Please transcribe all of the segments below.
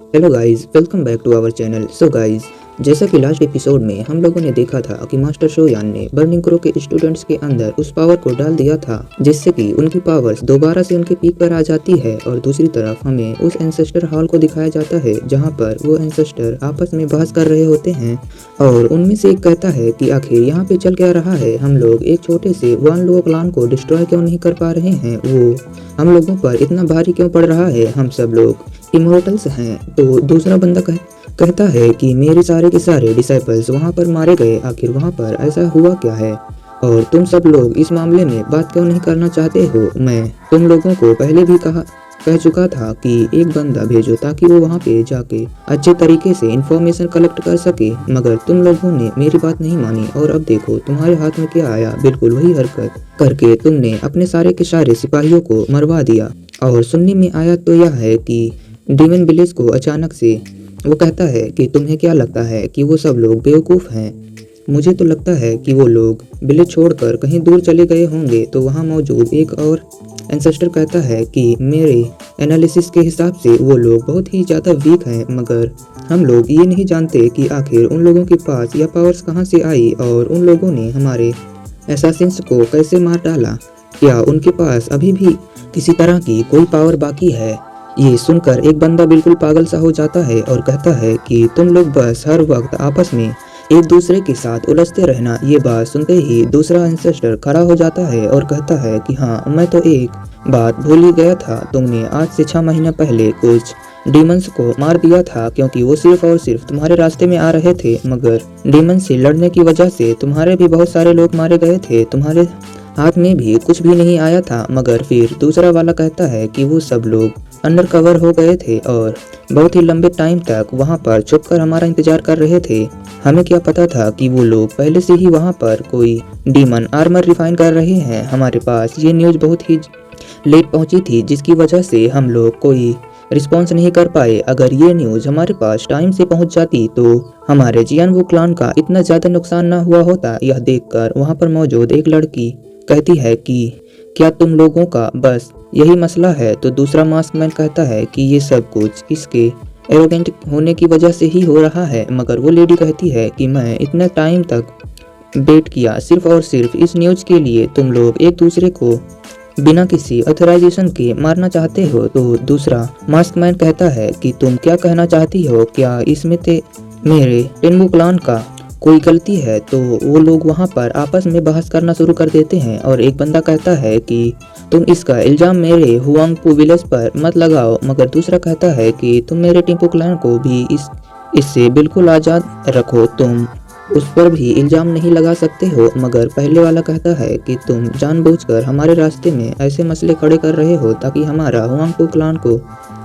Hello guys, welcome back to our channel. So guys, जैसा कि last episode में हम लोगों ने देखा था कि मास्टर शोयान ने बर्निंग क्रो के स्टूडेंट्स के अंदर उस पावर को डाल दिया था जिससे कि उनकी पावर्स दोबारा से उनके पीक पर आ जाती है। और दूसरी तरफ हमें उस एंसेस्टर हॉल को दिखाया जाता है जहां पर वो एंसेस्टर आपस में बहस कर रहे होते हैं और उनमें से एक कहता है कि आखिर यहाँ पे चल क्या रहा है, हम लोग एक छोटे से वन लो क्लान को डिस्ट्रॉय क्यों नहीं कर पा रहे हैं, वो हम लोगों पर इतना भारी क्यों पड़ रहा है, हम सब लोग इमोर्टल्स हैं। तो दूसरा बंदा कहता है कि मेरे सारे के सारे डिसाइपल्स वहाँ पर मारे गए, आखिर वहाँ पर ऐसा हुआ क्या है और तुम सब लोग इस मामले में बात क्यों नहीं करना चाहते हो। मैं तुम लोगों को पहले भी कह चुका था कि एक बंदा भेजो ताकि वो वहाँ पे जाके अच्छे तरीके से इंफॉर्मेशन कलेक्ट कर सके, मगर तुम लोगों ने मेरी बात नहीं मानी और अब देखो तुम्हारे हाथ में क्या आया। बिल्कुल वही हरकत करके तुमने अपने सारे के सारे सिपाहियों को मरवा दिया। और सुनने में आया तो यह है कि डीमन विलेज को अचानक से वो कहता है कि तुम्हें क्या लगता है कि वो सब लोग बेवकूफ़ हैं। मुझे तो लगता है कि वो लोग विलेज छोड़कर कहीं दूर चले गए होंगे। तो वहाँ मौजूद एक और एंसेस्टर कहता है कि मेरे एनालिसिस के हिसाब से वो लोग बहुत ही ज़्यादा वीक हैं, मगर हम लोग ये नहीं जानते कि आखिर उन लोगों के पास यह पावर्स कहाँ से आई और उन लोगों ने हमारे असैसिन्स को कैसे मार डाला। क्या उनके पास अभी भी किसी तरह की कोई पावर बाकी है। ये सुनकर एक बंदा बिल्कुल पागल सा हो जाता है और कहता है कि तुम लोग बस हर वक्त आपस में एक दूसरे के साथ उलझते रहना। ये बात सुनते ही दूसरा एंसेस्टर खड़ा हो जाता है और कहता है कि हाँ, मैं तो एक बात भूल ही गया था, तुमने आज से 6 महीना पहले कुछ डीमंस को मार दिया था क्योंकि वो सिर्फ और सिर्फ तुम्हारे रास्ते में आ रहे थे, मगर डीमन से लड़ने की वजह से तुम्हारे भी बहुत सारे लोग मारे गए थे, तुम्हारे हाथ में भी कुछ भी नहीं आया था। मगर फिर दूसरा वाला कहता है कि वो सब लोग अंडर कवर हो गए थे और बहुत ही लंबे टाइम तक वहाँ पर छुपकर हमारा इंतजार कर रहे थे। हमें क्या पता था कि वो लोग पहले से ही वहाँ पर कोई डीमन आर्मर रिफाइन कर रहे हैं। हमारे पास ये न्यूज़ बहुत ही लेट पहुँची थी जिसकी वजह से हम लोग कोई रिस्पॉन्स नहीं कर पाए। अगर ये न्यूज़ हमारे पास टाइम से पहुँच जाती तो हमारे जियानवू क्लान का इतना ज़्यादा नुकसान ना हुआ होता। यह देखकर वहाँ पर मौजूद एक लड़की कहती है कि क्या तुम लोगों का बस यही मसला है। तो दूसरा मास्कमैन कहता है कि ये सब कुछ इसके एरोगेंट होने की वजह से ही हो रहा है, मगर वो लेडी कहती है कि मैं इतना टाइम तक वेट किया सिर्फ और सिर्फ इस न्यूज़ के लिए, तुम लोग एक दूसरे को बिना किसी ऑथराइजेशन के मारना चाहते हो। तो दूसरा मास्कमैन कहता है कि तुम क्या कहना चाहती हो, क्या इसमें मेरे टेनमू क्लान का कोई गलती है। तो वो लोग वहाँ पर आपस में बहस करना शुरू कर देते हैं और एक बंदा कहता है कि तुम इसका इल्ज़ाम मेरे हुआंगपू विलेज पर मत लगाओ, मगर दूसरा कहता है कि तुम मेरे टिम्पू क्लैन को भी इससे बिल्कुल आज़ाद रखो, तुम उस पर भी इल्ज़ाम नहीं लगा सकते हो। मगर पहले वाला कहता है कि तुम जानबूझकर हमारे रास्ते में ऐसे मसले खड़े कर रहे हो ताकि हमारा हुआंगपू क्लान को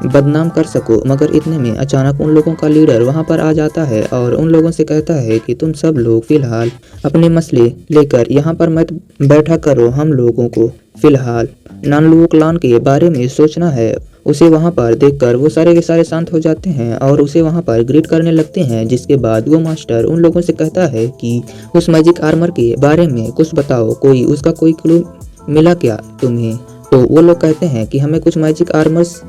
बदनाम कर सको। मगर इतने में अचानक उन लोगों का लीडर वहां पर आ जाता है और उन लोगों से कहता है कि तुम सब लोग फिलहाल अपने मसले लेकर यहाँ पर मत बैठा करो, हम लोगों को फिलहाल नानलुओ क्लान के बारे में सोचना है। उसे वहाँ पर देखकर वो सारे के सारे शांत हो जाते हैं और उसे वहाँ पर ग्रीट करने लगते हैं। जिसके बाद वो मास्टर उन लोगों से कहता है कि उस मैजिक आर्मर के बारे में कुछ बताओ, कोई उसका कोई क्लू मिला क्या तुम्हें। तो वो लोग कहते हैं कि हमें कुछ मैजिक आर्मर्स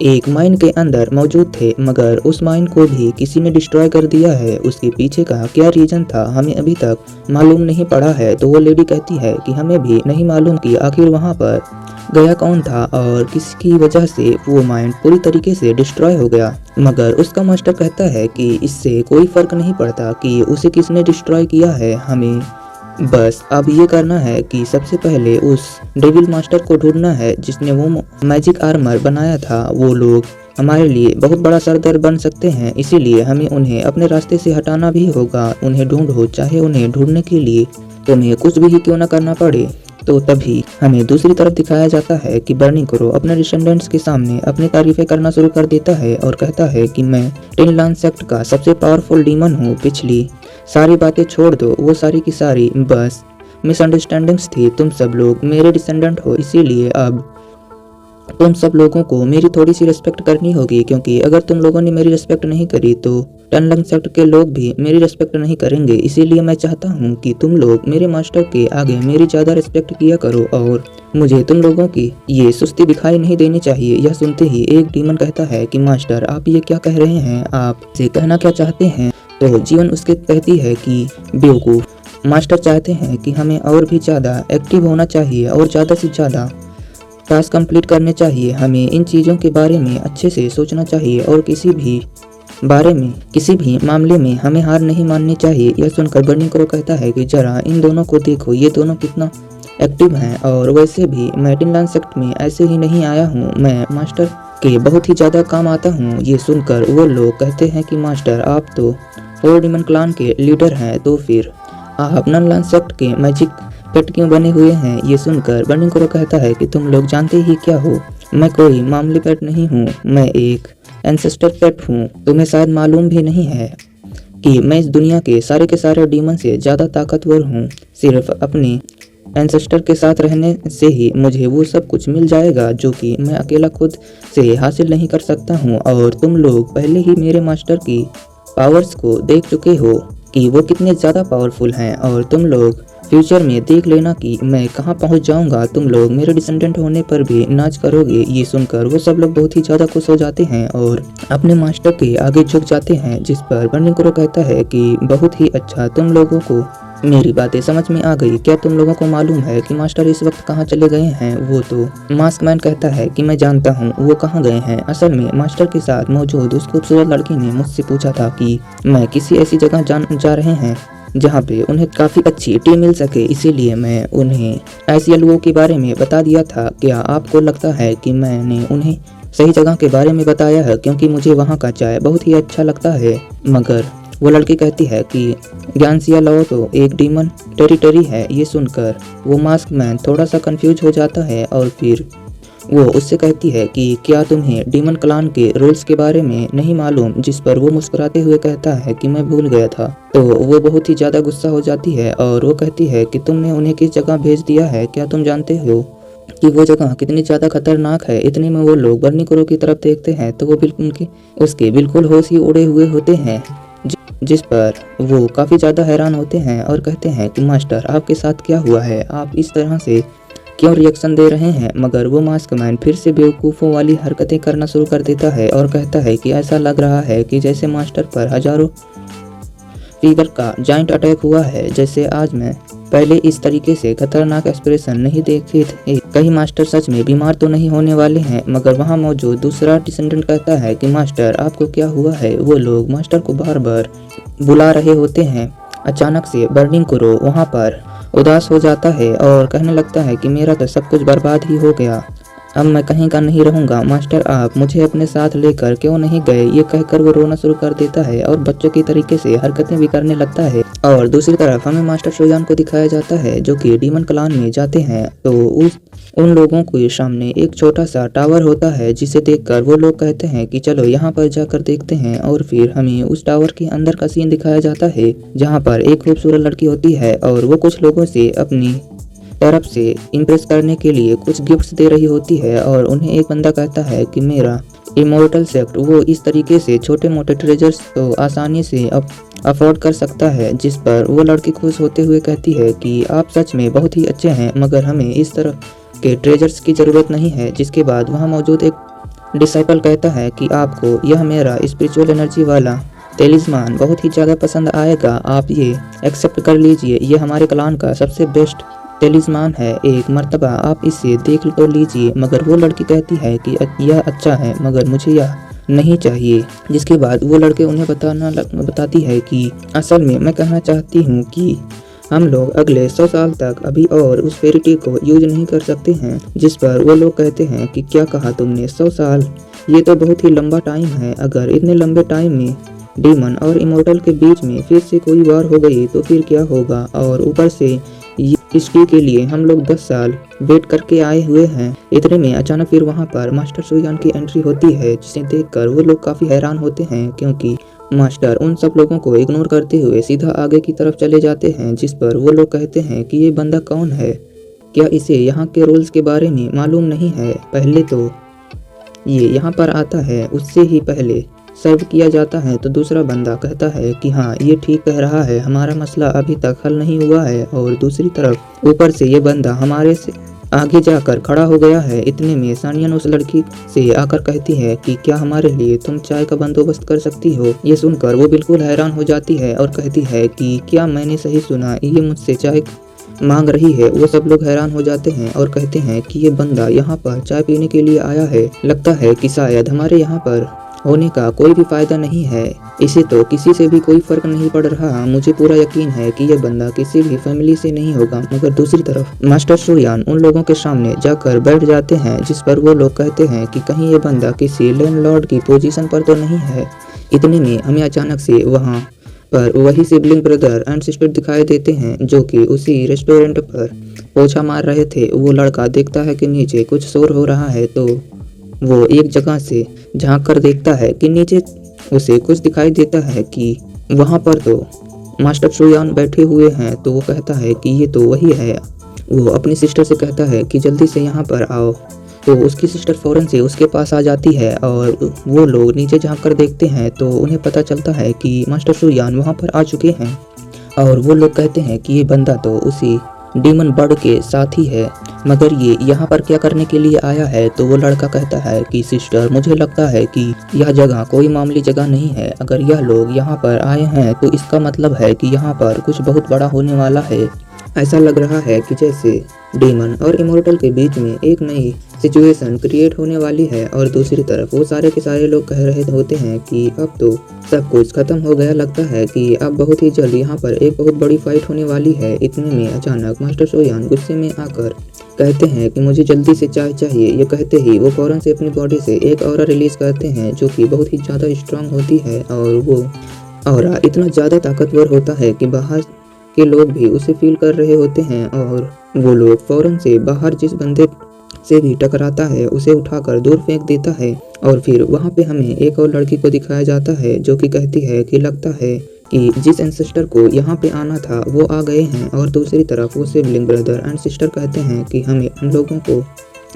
एक माइन के अंदर मौजूद थे, मगर उस माइन को भी किसी ने डिस्ट्रॉय कर दिया है। उसके पीछे का क्या रीजन था हमें अभी तक मालूम नहीं पड़ा है। तो वो लेडी कहती है कि हमें भी नहीं मालूम कि आखिर वहाँ पर गया कौन था और किसकी वजह से वो माइन पूरी तरीके से डिस्ट्रॉय हो गया। मगर उसका मास्टर कहता है कि इससे कोई फर्क नहीं पड़ता कि उसे किसने डिस्ट्रॉय किया है, हमें बस अब ये करना है कि सबसे पहले उस डेविल मास्टर को ढूंढना है जिसने वो मैजिक आर्मर बनाया था। वो लोग हमारे लिए बहुत बड़ा सरदर्द बन सकते हैं, इसीलिए हमें उन्हें अपने रास्ते से हटाना भी होगा। उन्हें ढूंढो, चाहे उन्हें ढूंढने के लिए तुम्हें कुछ भी क्यों ना करना पड़े। तो तभी हमें दूसरी तरफ दिखाया जाता है कि बर्निंग क्रो अपने डिसेंडेंट्स के सामने अपनी तारीफें करना शुरू कर देता है और कहता है कि मैं टेन लान सेक्ट का सबसे पावरफुल डीमन हूँ। पिछली सारी बातें छोड़ दो, वो सारी की सारी बस मिसअंडरस्टैंडिंग्स थी। तुम सब लोग मेरे डिसेंडेंट हो, इसीलिए अब तुम सब लोगों को मेरी थोड़ी सी रिस्पेक्ट करनी होगी, क्योंकि अगर तुम लोगों ने मेरी रिस्पेक्ट नहीं करी तो टनलंग सेक्ट के लोग भी मेरी रिस्पेक्ट नहीं करेंगे। इसीलिए मैं चाहता हूँ कि तुम लोग मेरे मास्टर के आगे मेरी ज़्यादा रिस्पेक्ट किया करो और मुझे तुम लोगों की ये सुस्ती दिखाई नहीं देनी चाहिए। यह सुनते ही एक डीमन कहता है कि मास्टर आप ये क्या कह रहे हैं, आप से कहना क्या चाहते हैं। तो जीवन उसके कहती है कि बेवकूफ़, मास्टर चाहते हैं कि हमें और भी ज़्यादा एक्टिव होना चाहिए और ज़्यादा से ज़्यादा टास्क कंप्लीट करने चाहिए। हमें इन चीज़ों के बारे में अच्छे से सोचना चाहिए और किसी भी मामले में हमें हार नहीं माननी चाहिए। यह सुनकर बर्निंग क्रो कहता है कि जरा इन दोनों को देखो, ये दोनों कितना एक्टिव हैं और वैसे भी मैं टिनलैंड सेक्ट में ऐसे ही नहीं आया हूँ, मैं मास्टर के बहुत ही ज़्यादा काम आता हूँ। ये सुनकर वो लोग कहते हैं कि मास्टर आप तो 4 डीमन क्लान के लीडर हैं, तो फिर आप टिनलैंड सेक्ट के मैजिक पेट क्यों बने हुए हैं। ये सुनकर बर्निंग क्रो कहता है कि तुम लोग जानते ही क्या हो, मैं कोई मामूली पेट नहीं हूँ, मैं एक एंसेस्टर पेट हूँ। तुम्हें शायद मालूम भी नहीं है कि मैं इस दुनिया के सारे डीमन से ज़्यादा ताकतवर हूँ। सिर्फ अपने एंसेस्टर के साथ रहने से ही मुझे वो सब कुछ मिल जाएगा जो कि मैं अकेला खुद से हासिल नहीं कर सकता हूँ। और तुम लोग पहले ही मेरे मास्टर की पावर्स को देख चुके हो कि वो कितने ज़्यादा पावरफुल हैं, और तुम लोग फ्यूचर में देख लेना कि मैं कहाँ पहुँच जाऊँगा। तुम लोग मेरे डिसेंडेंट होने पर भी नाच करोगे। ये सुनकर वो सब लोग बहुत ही ज़्यादा खुश हो जाते हैं और अपने मास्टर के आगे झुक जाते हैं, जिस पर बर्निंग क्रो कहता है कि बहुत ही अच्छा, तुम लोगों को मेरी बातें समझ में आ गई। क्या तुम लोगों को मालूम है कि मास्टर इस वक्त कहाँ चले गए हैं। वो तो मास्क मैन कहता है कि मैं जानता हूँ वो कहाँ गए हैं। असल में मास्टर के साथ मौजूद उस खूबसूरत लड़की ने मुझसे पूछा था कि मैं किसी ऐसी जगह जा रहे हैं जहाँ पे उन्हें काफ़ी अच्छी टी मिल सके, इसीलिए मैं उन्हें ऐसी अलुओं के बारे में बता दिया था। क्या आपको लगता है कि मैंने उन्हें सही जगह के बारे में बताया है, क्योंकि मुझे वहाँ का चाय बहुत ही अच्छा लगता है। मगर वो लड़की कहती है कि ज्ञानसिया लाओ तो एक डीमन टेरिटरी है। ये सुनकर वो मास्क मैन थोड़ा सा कंफ्यूज हो जाता है और फिर वो उससे कहती है कि क्या तुम्हें डीमन क्लान के रूल्स के बारे में नहीं मालूम। जिस पर वो मुस्कुराते हुए कहता है कि मैं भूल गया था। तो वो बहुत ही ज़्यादा गुस्सा हो जाती है और वो कहती है कि तुमने उन्हें किस जगह भेज दिया है, क्या तुम जानते हो कि वो जगह कितनी ज़्यादा खतरनाक है। इतने में वो लोग बर्निंग क्रो की तरफ देखते हैं तो वो उसके बिल्कुल होश ही उड़े हुए होते हैं, जिस पर वो काफ़ी ज़्यादा हैरान होते हैं और कहते हैं कि मास्टर आपके साथ क्या हुआ है, आप इस तरह से क्यों रिएक्शन दे रहे हैं। मगर वो मास्क मैन फिर से बेवकूफ़ों वाली हरकतें करना शुरू कर देता है और कहता है कि ऐसा लग रहा है कि जैसे मास्टर पर हजारों फीवर का जाइंट अटैक हुआ है, जैसे आज मैं पहले इस तरीके से खतरनाक एक्सप्रेशन नहीं देखे थे। कहीं मास्टर सच में बीमार तो नहीं होने वाले हैं। मगर वहाँ मौजूद दूसरा डिसेंडेंट कहता है कि मास्टर आपको क्या हुआ है। वो लोग मास्टर को बार बार बुला रहे होते हैं। अचानक से बर्निंग क्रो वहाँ पर उदास हो जाता है और कहने लगता है कि मेरा तो सब कुछ बर्बाद ही हो गया, अब मैं कहीं का नहीं रहूँगा। मास्टर आप मुझे अपने साथ लेकर क्यों नहीं गए। ये कहकर वो रोना शुरू कर देता है और बच्चों की तरीके से हरकतें भी करने लगता है। और दूसरी तरफ हमें मास्टर शोयान को दिखाया जाता है जो कि डीमन क्लान में जाते हैं। तो उन लोगों के सामने एक छोटा सा टावर होता है, जिसे देखकर वो लोग कहते हैं कि चलो यहाँ पर जाकर देखते हैं। और फिर हमें उस टावर के अंदर का सीन दिखाया जाता है जहाँ पर एक खूबसूरत लड़की होती है और वो कुछ लोगों से अपनी तरफ से इम्प्रेस करने के लिए कुछ गिफ्ट्स दे रही होती है। और उन्हें एक बंदा कहता है कि मेरा इमोर्टल सेक्ट वो इस तरीके से छोटे मोटे ट्रेजर्स तो आसानी से अफोर्ड कर सकता है। जिस पर वो लड़की खुश होते हुए कहती है कि आप सच में बहुत ही अच्छे हैं, मगर हमें इस तरह के ट्रेजर्स की ज़रूरत नहीं है। जिसके बाद वहाँ मौजूद एक डिसाइपल कहता है कि आपको यह मेरा स्पिरिचुअल एनर्जी वाला तेलिस्मान बहुत ही ज़्यादा पसंद आएगा, आप ये एक्सेप्ट कर लीजिए। ये हमारे क्लान का सबसे बेस्ट तेलिस्मान है, एक मर्तबा आप इसे देख तो लीजिए। मगर वो लड़की कहती है कि यह अच्छा है मगर मुझे यह नहीं चाहिए। जिसके बाद वो लड़के उन्हें बताती है कि असल में मैं कहना चाहती हूँ कि हम लोग अगले 100 साल तक अभी और उस फेरिटी को यूज नहीं कर सकते हैं। जिस पर वो लोग कहते हैं कि क्या कहा तुमने, 100 साल, ये तो बहुत ही लंबा टाइम है। अगर इतने लंबे टाइम में डीमन और इमोर्टल के बीच में फिर से कोई वार हो गई तो फिर क्या होगा। और ऊपर से इसकी के लिए हम लोग 10 साल वेट करके आए हुए हैं। इतने में अचानक फिर वहाँ पर मास्टर शोयान की एंट्री होती है, जिसे देखकर वो लोग काफ़ी हैरान होते हैं क्योंकि मास्टर उन सब लोगों को इग्नोर करते हुए सीधा आगे की तरफ चले जाते हैं। जिस पर वो लोग कहते हैं कि ये बंदा कौन है क्या इसे यहाँ के रूल्स के बारे में मालूम नहीं है? पहले तो ये यहाँ पर आता है, उससे ही पहले सर्व किया जाता है तो दूसरा बंदा कहता है कि हाँ ये ठीक कह रहा है, हमारा मसला अभी तक हल नहीं हुआ है। और दूसरी तरफ ऊपर से ये बंदा हमारे से आगे जाकर खड़ा हो गया है। इतने में सानियन उस लड़की से आकर कहती है कि क्या हमारे लिए तुम चाय का बंदोबस्त कर सकती हो? ये सुनकर वो बिल्कुल हैरान हो जाती है और कहती है कि क्या मैंने सही सुना, ये मुझसे चाय मांग रही है? वो सब लोग हैरान हो जाते हैं और कहते हैं कि ये बंदा यहाँ पर चाय पीने के लिए आया है, लगता है कि शायद हमारे यहाँ पर होने का कोई भी फायदा नहीं है, इसे तो किसी से भी कोई फर्क नहीं पड़ रहा। मुझे पूरा यकीन है कि यह बंदा किसी भी फैमिली से नहीं होगा। मगर दूसरी तरफ मास्टर शोयान उन लोगों के सामने जाकर बैठ जाते हैं, जिस पर वो लोग कहते हैं कि कहीं ये बंदा किसी लैंडलॉर्ड की पोजीशन पर तो नहीं है। इतने में हमें अचानक से वहाँ पर वही सिबलिंग ब्रदर एंड सिस्टर दिखाई देते हैं, जो कि उसी रेस्टोरेंट पर पोछा मार रहे थे। वो लड़का देखता है कि नीचे कुछ शोर हो रहा है, तो वो एक जगह से झांक कर देखता है कि नीचे उसे कुछ दिखाई देता है कि वहाँ पर तो मास्टर शोयान बैठे हुए हैं। तो वो कहता है कि ये तो वही है। वो अपनी सिस्टर से कहता है कि जल्दी से यहाँ पर आओ। तो उसकी सिस्टर फौरन से उसके पास आ जाती है और वो लोग नीचे झांक कर देखते हैं तो उन्हें पता चलता है कि मास्टर शोयान वहाँ पर आ चुके हैं। और वो लोग कहते हैं कि ये बंदा तो उसी डीमन बर्ड के साथ ही है, मगर ये यहाँ पर क्या करने के लिए आया है? तो वो लड़का कहता है कि सिस्टर, मुझे लगता है कि यह जगह कोई मामूली जगह नहीं है। अगर यह लोग यहाँ पर आए हैं तो इसका मतलब है कि यहाँ पर कुछ बहुत बड़ा होने वाला है। ऐसा लग रहा है कि जैसे डीमन और इमोर्टल के बीच में एक नई सिचुएशन क्रिएट होने वाली है। और दूसरी तरफ वो सारे के सारे लोग कह रहे होते हैं कि अब तो सब कुछ खत्म हो गया, लगता है कि अब बहुत ही जल्द यहाँ पर एक बहुत बड़ी फाइट होने वाली है। इतने में अचानक मास्टर शोयान गुस्से में आकर कहते हैं कि मुझे जल्दी से चाय चाहिए। ये कहते ही वो फौरन से अपनी बॉडी से एक ऑरा रिलीज करते हैं, जो कि बहुत ही ज़्यादा स्ट्रांग होती है। और वो ऑरा इतना ज़्यादा ताकतवर होता है कि बाहर के लोग भी उसे फील कर रहे होते हैं। और वो लोग फौरन से बाहर जिस बंदे से भी टकराता है उसे उठाकर दूर फेंक देता है। और फिर वहाँ पे हमें एक और लड़की को दिखाया जाता है, जो कि कहती है कि लगता है कि जिस एंसेस्टर को यहाँ पे आना था वो आ गए हैं। और दूसरी तरफ वो सिबलिंग ब्रदर एंड सिस्टर कहते हैं कि हमें हम लोगों को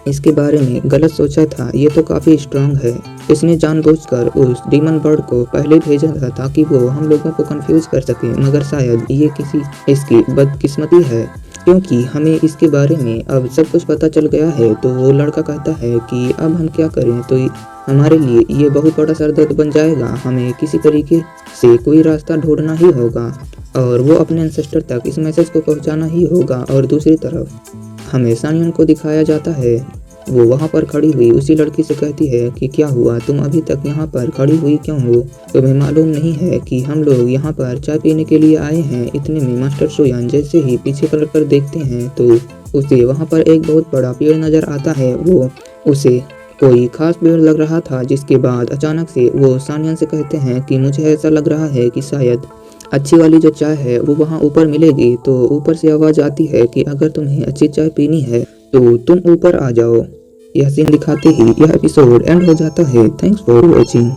इसके बारे में गलत सोचा था, ये तो काफ़ी स्ट्रांग है। इसने जानबूझकर उस डीमन बर्ड को पहले भेजा था ताकि वो हम लोगों को कंफ्यूज कर सके। मगर शायद ये किसी इसकी बदकिस्मती है, क्योंकि हमें इसके बारे में अब सब कुछ पता चल गया है। तो वो लड़का कहता है कि अब हम क्या करें? तो हमारे लिए ये बहुत बड़ा सरदर्द बन जाएगा, हमें किसी तरीके से कोई रास्ता ढूंढना ही होगा और वो अपने एंसेस्टर तक इस मैसेज को पहुंचाना ही होगा। और दूसरी तरफ हमें सानियन को दिखाया जाता है, वो वहाँ पर खड़ी हुई उसी लड़की से कहती है कि क्या हुआ, तुम अभी तक यहाँ पर खड़ी हुई क्यों हो? तुम्हें मालूम नहीं है कि हम लोग यहाँ पर चाय पीने के लिए आए हैं? इतने में मास्टर शोयान जैसे ही पीछे पलट कर देखते हैं तो उसे वहाँ पर एक बहुत बड़ा पेड़ नजर आता है। वो उसे कोई खास पेड़ लग रहा था, जिसके बाद अचानक से वो सानियन से कहते हैं कि मुझे ऐसा लग रहा है कि शायद अच्छी वाली जो चाय है वो वहाँ ऊपर मिलेगी। तो ऊपर से आवाज़ आती है कि अगर तुम्हें अच्छी चाय पीनी है तो तुम ऊपर आ जाओ। यह सीन दिखाते ही यह एपिसोड एंड हो जाता है। Thanks for watching.